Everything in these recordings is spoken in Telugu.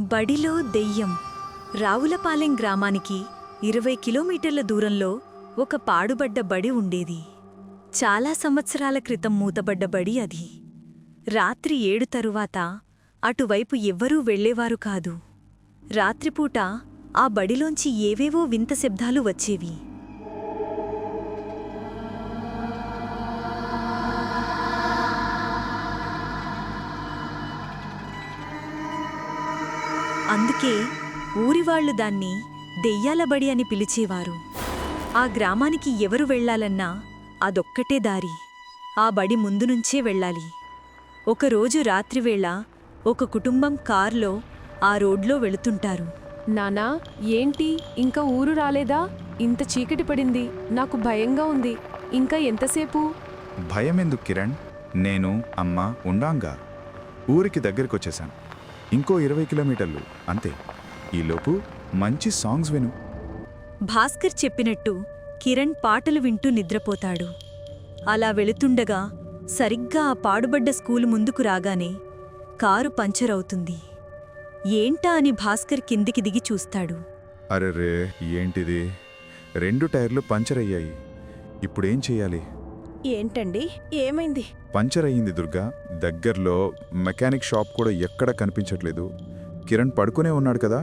బడిలో దెయ్యం. రావులపాలెం గ్రామానికి 20 కిలోమీటర్ల దూరంలో ఒక పాడుబడ్డ బడి ఉండేది. చాలా సంవత్సరాల క్రితం మూతబడ్డ బడి అది. రాత్రి 7 తరువాత అటువైపు ఎవ్వరూ వెళ్లేవారు కాదు. రాత్రిపూట ఆ బడిలోంచి ఏవేవో వింత శబ్దాలు వచ్చేవి. అందుకే ఊరివాళ్లు దాన్ని దెయ్యాల బడి అని పిలిచేవారు. ఆ గ్రామానికి ఎవరు వెళ్లాలన్నా అదొక్కటే దారి. ఆ బడి ముందునుంచే వెళ్ళాలి. ఒకరోజు రాత్రివేళ ఒక కుటుంబం కార్లో ఆ రోడ్లో వెళుతుంటారు. నానా, ఏంటి ఇంకా ఊరు రాలేదా? ఇంత చీకటి పడింది, నాకు భయంగా ఉంది. ఇంకా ఎంతసేపు? భయమెందుకు కిరణ్, నేను అమ్మ ఉండాంగా ఊరికి దగ్గరికొచ్చేశాను. ఇంకో 20 కిలోమీటర్లు అంతే. ఈలోపు మంచి సాంగ్స్ విను. భాస్కర్ చెప్పినట్టు కిరణ్ పాటలు వింటూ నిద్రపోతాడు. అలా వెళుతుండగా సరిగ్గా ఆ పాడుబడ్డ స్కూలు ముందుకు రాగానే కారు పంచర్ అవుతుంది. ఏంటా అని భాస్కర్ కిందికి దిగి చూస్తాడు. అరెరే, ఏంటిది? 2 టైర్లు పంచర్ అయ్యాయి. ఇప్పుడేం చెయ్యాలి? ఏంటండి, ఏమైంది? పంచర్ అయ్యింది దుర్గా. దగ్గర్లో మెకానిక్ షాప్ కూడా ఎక్కడా కనిపించట్లేదు. కిరణ్ పడుకునే ఉన్నాడు కదా?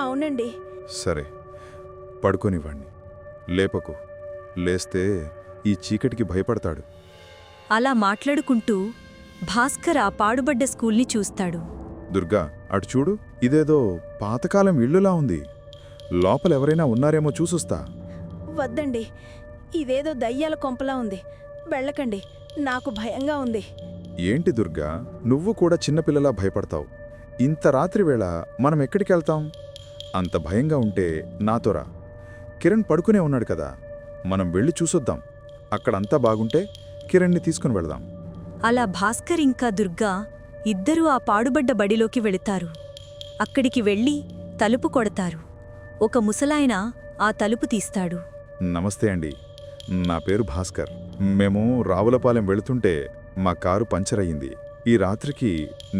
అవునండి. సరే, పడుకోనివ్వండి. లేపకు. లేస్తే ఈ చీకటికి భయపడతాడు. అలా మాట్లాడుకుంటూ భాస్కర్ ఆ పాడుబడ్డ స్కూల్ని చూస్తాడు. దుర్గా, అటు చూడు. ఇదేదో పాతకాలం ఇళ్ళులా ఉంది. లోపలెవరైనా ఉన్నారేమో చూసొస్తా. వద్దండి, ఇదేదో దయ్యాల కొంపలా ఉంది. వెళ్ళకండి, నాకు భయంగా ఉంది. ఏంటి దుర్గా, నువ్వు కూడా చిన్నపిల్లలా భయపడతావు. ఇంత రాత్రివేళ మనం ఎక్కడికెళ్తాం? అంత భయంగా ఉంటే నాతోరా. కిరణ్ పడుకునే ఉన్నాడు కదా, మనం వెళ్ళి చూసొద్దాం. అక్కడంతా బాగుంటే కిరణ్ని తీసుకుని వెళదాం. అలా భాస్కర్ ఇంకా దుర్గా ఇద్దరూ ఆ పాడుబడ్డ బడిలోకి వెళుతారు. అక్కడికి వెళ్ళి తలుపు కొడతారు. ఒక ముసలాయన ఆ తలుపు తీస్తాడు. నమస్తే అండి, నా పేరు భాస్కర్. మేము రావులపాలెం వెళుతుంటే మా కారు పంచర్ అయ్యింది. ఈ రాత్రికి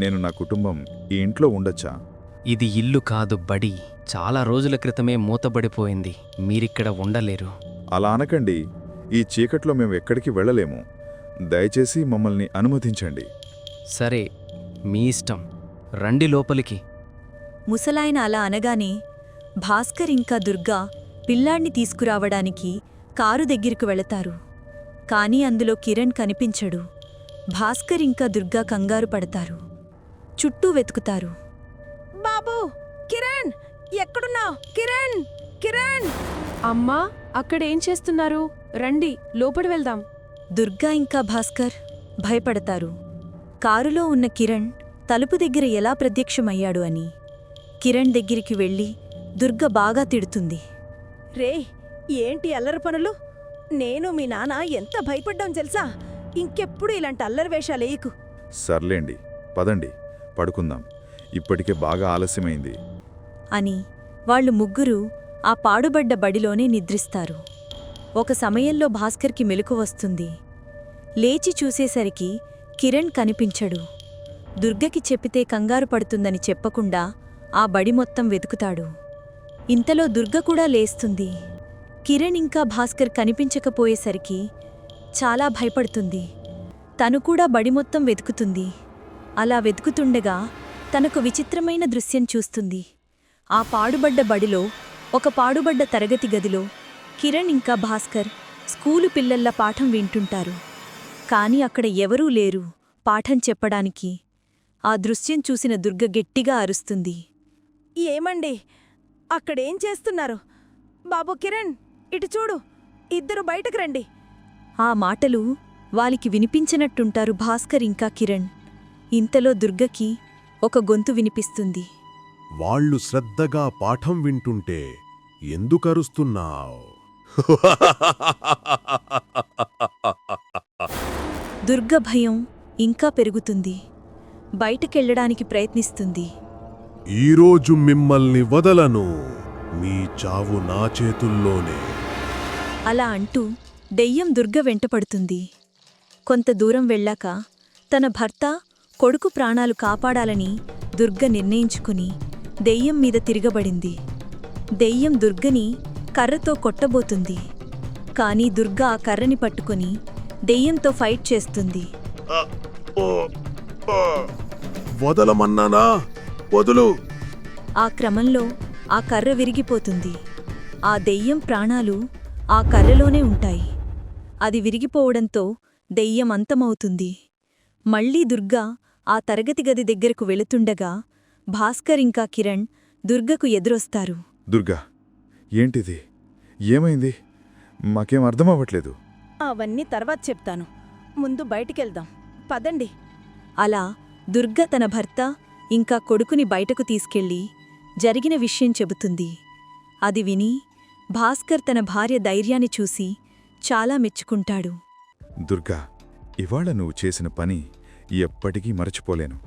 నేను నా కుటుంబం ఈ ఇంట్లో ఉండొచ్చా? ఇది ఇల్లు కాదు, బడి. చాలా రోజుల క్రితమే మూతబడిపోయింది. మీరిక్కడ ఉండలేరు. అలా అనకండి. ఈ చీకట్లో మేము ఎక్కడికి వెళ్ళలేము. దయచేసి మమ్మల్ని అనుమతించండి. సరే, మీ ఇష్టం. రండి లోపలికి. ముసలాయన అలా అనగానే భాస్కర్ ఇంకా దుర్గా పిల్లాణ్ణి తీసుకురావడానికి కారు దగ్గరకు వెళతారు. కాని అందులో కిరణ్ కనిపించడు. భాస్కర్ ఇంకా దుర్గా కంగారు పడతారు. చుట్టూ వెతుకుతారు. బాబూ, కిరణ్ ఎక్కడున్నావ్? కిరణ్, కిరణ్! అమ్మా, అక్కడేం చేస్తున్నారు? రండి, లోపడి వెళ్దాం. దుర్గా ఇంకా భాస్కర్ భయపడతారు. కారులో ఉన్న కిరణ్ తలుపు దగ్గర ఎలా ప్రత్యక్షమయ్యాడు అని. కిరణ్ దగ్గరికి వెళ్ళి దుర్గ బాగా తిడుతుంది. రే, ఏంటి అల్లరి పనులు? నేను మీ నాన్న ఎంత భయపడ్డాం తెలుసా? ఇంకెప్పుడు ఇలాంటి అల్లరి వేషాలేయకు. సర్లేండి, పదండి, పడుకుందాం. ఇప్పటికే బాగా ఆలస్యమైంది అని వాళ్ళు ముగ్గురు ఆ పాడుబడ్డ బడిలోనే నిద్రిస్తారు. ఒక సమయంలో భాస్కర్కి మెలకువ వస్తుంది. లేచి చూసేసరికి కిరణ్ కనిపించడు. దుర్గకి చెప్పితే కంగారు పడుతుందని చెప్పకుండా ఆ బడి మొత్తం వెతుకుతాడు. ఇంతలో దుర్గ కూడా లేస్తుంది. కిరణ్ ఇంకా భాస్కర్ కనిపించకపోయేసరికి చాలా భయపడుతుంది. తను కూడా బడి మొత్తం వెతుకుతుంది. అలా వెతుకుతుండగా తనకు విచిత్రమైన దృశ్యం చూస్తుంది. ఆ పాడుబడ్డ బడిలో ఒక పాడుబడ్డ తరగతి గదిలో కిరణ్ ఇంకా భాస్కర్ స్కూలు పిల్లల్ల పాఠం వింటుంటారు. కాని అక్కడ ఎవరూ లేరు పాఠం చెప్పడానికి. ఆ దృశ్యం చూసిన దుర్గ గట్టిగా అరుస్తుంది. ఏమండి, అక్కడేం చేస్తున్నారు? బాబు కిరణ్, ఇటు చూడు, ఇద్దరు బయటకు రండి. ఆ మాటలు వాళ్ళకి వినిపించినట్టుంటారు భాస్కర్ ఇంకా కిరణ్. ఇంతలో దుర్గకి ఒక గొంతు వినిపిస్తుంది. వాళ్ళు శ్రద్ధగా పాఠం వింటుంటే ఎందుకరుస్తున్నావ్? దుర్గ భయం ఇంకా పెరుగుతుంది. బయటకెళ్లడానికి ప్రయత్నిస్తుంది. ఈరోజు మిమ్మల్ని వదలను. మీ చావు నా చేతుల్లోనే. అలా అంటూ దెయ్యం దుర్గ వెంటపడుతుంది. కొంత దూరం వెళ్ళాక తన భర్త, కొడుకు ప్రాణాలు కాపాడాలని దుర్గ నిర్ణయించుకుని దెయ్యం మీద తిరగబడింది. దెయ్యం దుర్గని కర్రతో కొట్టబోతుంది. కానీ దుర్గ ఆ కర్రని పట్టుకుని దెయ్యంతో ఫైట్ చేస్తుంది. వదలమన్నానా? వదులు! ఆ క్రమంలో ఆ కర్ర విరిగిపోతుంది. ఆ దెయ్యం ప్రాణాలు ఆ కర్రలోనే ఉంటాయి. అది విరిగిపోవడంతో దెయ్యం అంతమవుతుంది. మళ్లీ దుర్గ ఆ తరగతి గది దగ్గరకు వెళుతుండగా భాస్కర్ ఇంకా కిరణ్ దుర్గకు ఎదురొస్తారు. దుర్గా, ఏంటిది? ఏమైంది? మాకేం అర్థమవ్వట్లేదు. అవన్నీ తర్వాత చెప్తాను. ముందు బయటికెళ్దాం. పదండి. అలా దుర్గ తన భర్త ఇంకా కొడుకుని బయటకు తీసుకెళ్లి జరిగిన విషయం చెబుతుంది. అది విని భాస్కర్ తన భార్య ధైర్యాన్ని చూసి చాలా మెచ్చుకుంటాడు. దుర్గా, ఇవాళ నువ్వు చేసిన పని ఎప్పటికీ మరచిపోలేను.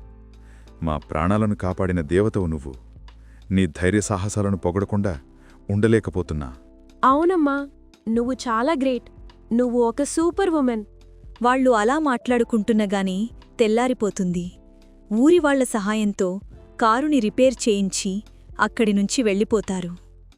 మా ప్రాణాలను కాపాడిన దేవతవు నువ్వు. నీ ధైర్య సాహసాలను పొగడకుండా ఉండలేకపోతున్నా. అవునమ్మా, నువ్వు చాలా గ్రేట్. నువ్వు ఒక సూపర్ ఉమెన్. వాళ్ళు అలా మాట్లాడుకుంటున్నగానే తెల్లారిపోతుంది. ఊరివాళ్ల సహాయంతో కారుని రిపేర్ చేయించి అక్కడి నుంచి వెళ్ళిపోతారు.